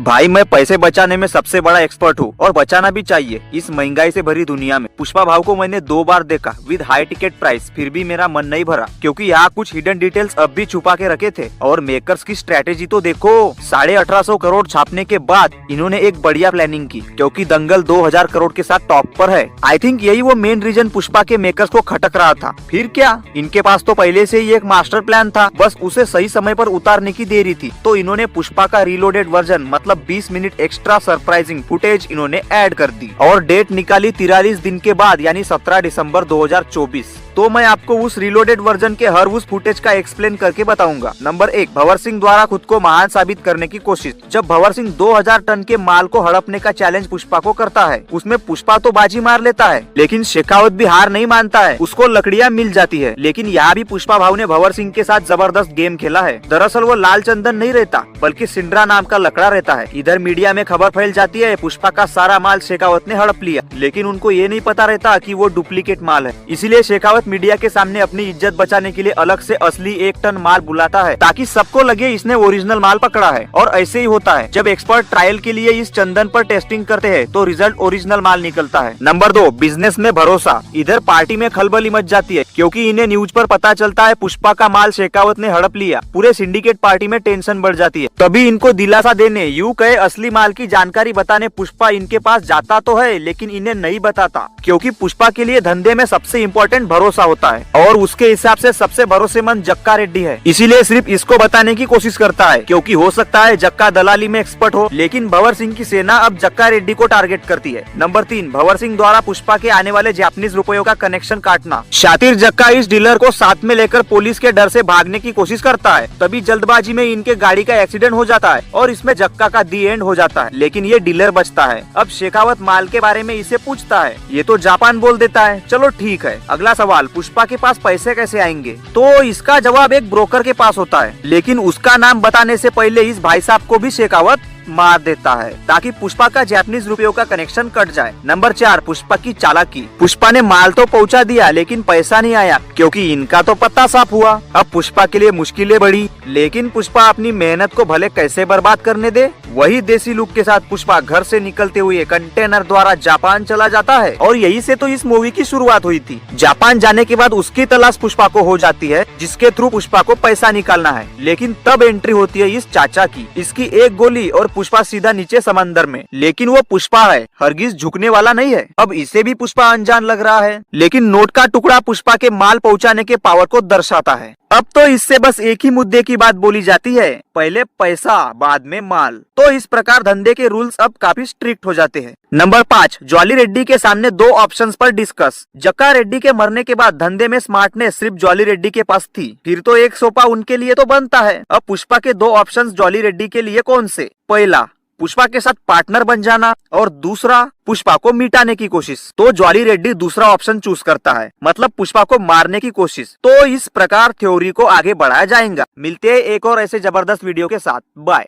भाई मैं पैसे बचाने में सबसे बड़ा एक्सपर्ट हूँ और बचाना भी चाहिए इस महंगाई से भरी दुनिया में। पुष्पा भाव को मैंने 2 बार देखा विद हाई टिकट प्राइस, फिर भी मेरा मन नहीं भरा क्योंकि यहाँ कुछ हिडन डिटेल्स अब भी छुपा के रखे थे। और मेकर्स की स्ट्रेटेजी तो देखो, 1850 करोड़ छापने के बाद इन्होंने एक बढ़िया प्लानिंग की क्योंकि दंगल 2000 करोड़ के साथ टॉप पर है। आई थिंक यही वो मेन रीजन पुष्पा के मेकर्स को खटक रहा था। फिर क्या, इनके पास तो पहले से ही एक मास्टर प्लान था, बस उसे सही समय पर उतारने की देरी थी। तो इन्होंने पुष्पा का रीलोडेड वर्जन मतलब 20 मिनट एक्स्ट्रा सरप्राइजिंग फुटेज इन्होंने ऐड कर दी और डेट निकाली 43 दिन के बाद यानी 17 दिसंबर 2024। तो मैं आपको उस रीलोडेड वर्जन के हर उस फुटेज का एक्सप्लेन करके बताऊंगा। नंबर 1, भंवर सिंह द्वारा खुद को महान साबित करने की कोशिश। जब भंवर सिंह 2000 टन के माल को हड़पने का चैलेंज पुष्पा को करता है, उसमें पुष्पा तो बाजी मार लेता है लेकिन शेखावत भी हार नहीं मानता है। उसको लकड़ियां मिल जाती है लेकिन यहाँ भी पुष्पा भाव ने भंवर सिंह के साथ जबरदस्त गेम खेला है। दरअसल वो लाल चंदन नहीं रहता बल्कि सिंड्रा नाम का लकड़ा रहता है। इधर मीडिया में खबर फैल जाती है पुष्पा का सारा माल शेखावत ने हड़प लिया, लेकिन उनको ये नहीं पता रहता कि वो डुप्लीकेट माल है। इसीलिए शेखावत मीडिया के सामने अपनी इज्जत बचाने के लिए अलग से असली 1 टन माल बुलाता है ताकि सबको लगे इसने ओरिजिनल माल पकड़ा है। और ऐसे ही होता है, जब एक्सपर्ट ट्रायल के लिए इस चंदन पर टेस्टिंग करते हैं तो रिजल्ट ओरिजिनल माल निकलता है। नंबर 2, बिजनेस में भरोसा। इधर पार्टी में खलबली मच जाती है क्योंकि इन्हें न्यूज पर पता चलता है पुष्पा का माल शेखावत ने हड़प लिया। पूरे सिंडिकेट पार्टी में टेंशन बढ़ जाती है। तभी इनको दिलासा देने, यूं कहे असली माल की जानकारी बताने पुष्पा इनके पास जाता तो है लेकिन इन्हें नहीं बताता क्योंकि पुष्पा के लिए धंधे में सबसे इम्पोर्टेंट भरोसा होता है और उसके हिसाब से सबसे भरोसेमंद जक्का रेड्डी है। इसीलिए सिर्फ इसको बताने की कोशिश करता है क्योंकि हो सकता है जक्का दलाली में एक्सपर्ट हो, लेकिन भंवर सिंह की सेना अब जक्का रेड्डी को टारगेट करती है। नंबर 3, भंवर सिंह द्वारा पुष्पा के आने वाले जापानीज रुपयों का कनेक्शन काटना। शातिर जक्का इस डीलर को साथ में लेकर पुलिस के डर से भागने की कोशिश करता है, तभी जल्दबाजी में इनके गाड़ी का एक्सीडेंट हो जाता है और इसमें जक्का का दी एंड हो जाता है, लेकिन ये डीलर बचता है। अब शेखावत माल के बारे में इसे पूछता है, ये तो जापान बोल देता है। चलो ठीक है, अगला सवाल, पुष्पा के पास पैसे कैसे आएंगे? तो इसका जवाब एक ब्रोकर के पास होता है, लेकिन उसका नाम बताने से पहले इस भाई साहब को भी शेखावत मार देता है ताकि पुष्पा का जापानीज रुपयों का कनेक्शन कट जाए। नंबर 4, पुष्पा की चालाकी। पुष्पा ने माल तो पहुंचा दिया लेकिन पैसा नहीं आया क्योंकि इनका तो पत्ता साफ हुआ। अब पुष्पा के लिए मुश्किलें बढ़ी, लेकिन पुष्पा अपनी मेहनत को भले कैसे बर्बाद करने दे। वही देसी लुक के साथ पुष्पा घर से निकलते हुए कंटेनर द्वारा जापान चला जाता है और यही से तो इस मूवी की शुरुआत हुई थी। जापान जाने के बाद उसकी तलाश पुष्पा को हो जाती है जिसके थ्रू पुष्पा को पैसा निकालना है, लेकिन तब एंट्री होती है इस चाचा की। इसकी एक गोली और पुष्पा सीधा नीचे समंदर में, लेकिन वो पुष्पा है, हरगिज झुकने वाला नहीं है। अब इसे भी पुष्पा अनजान लग रहा है, लेकिन नोट का टुकड़ा पुष्पा के माल पहुंचाने के पावर को दर्शाता है। अब तो इससे बस एक ही मुद्दे की बात बोली जाती है, पहले पैसा बाद में माल। तो इस प्रकार धंधे के रूल्स अब काफी स्ट्रिक्ट हो जाते हैं। नंबर 5, जॉली रेड्डी के सामने 2 ऑप्शंस पर डिस्कस। जक्का रेड्डी के मरने के बाद धंधे में स्मार्टनेस सिर्फ जॉली रेड्डी के पास थी, फिर तो एक सोपा उनके लिए तो बनता है। अब पुष्पा के 2 ऑप्शंस जॉली रेड्डी के लिए कौन से? पहला, पुष्पा के साथ पार्टनर बन जाना और दूसरा, पुष्पा को मिटाने की कोशिश। तो जॉली रेड्डी दूसरा ऑप्शन चूज करता है, मतलब पुष्पा को मारने की कोशिश। तो इस प्रकार थ्योरी को आगे बढ़ाया जाएगा। मिलते हैं एक और ऐसे जबरदस्त वीडियो के साथ। बाय।